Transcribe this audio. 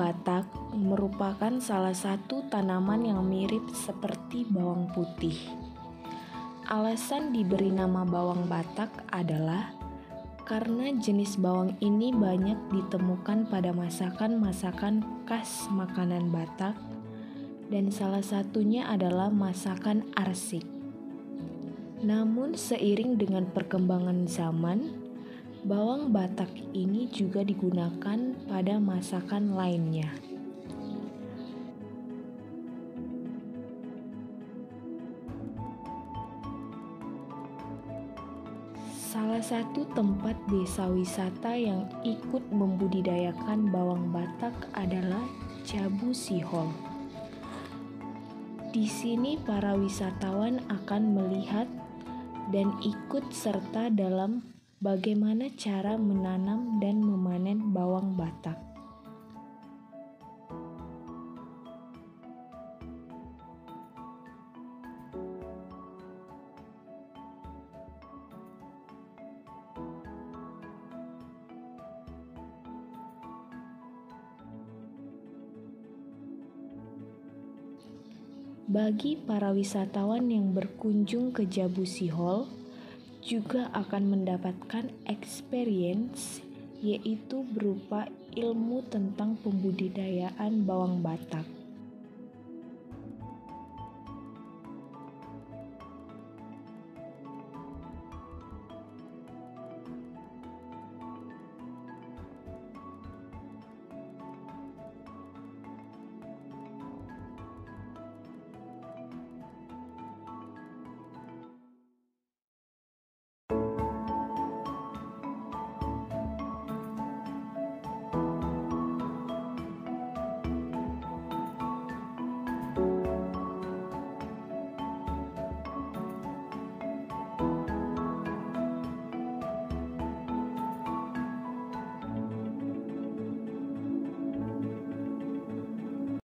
Batak merupakan salah satu tanaman yang mirip seperti bawang putih. Alasan diberi nama bawang Batak adalah karena jenis bawang ini banyak ditemukan pada masakan-masakan khas makanan Batak, dan salah satunya adalah masakan arsik. Namun seiring dengan perkembangan zaman, bawang Batak ini juga digunakan pada masakan lainnya. Salah satu tempat desa wisata yang ikut membudidayakan bawang Batak adalah Jabu Sihol. Di sini para wisatawan akan melihat dan ikut serta dalam bagaimana cara menanam dan memanen bawang Batak. Bagi para wisatawan yang berkunjung ke Jabu Sihol, juga akan mendapatkan experience, yaitu berupa ilmu tentang pembudidayaan bawang Batak.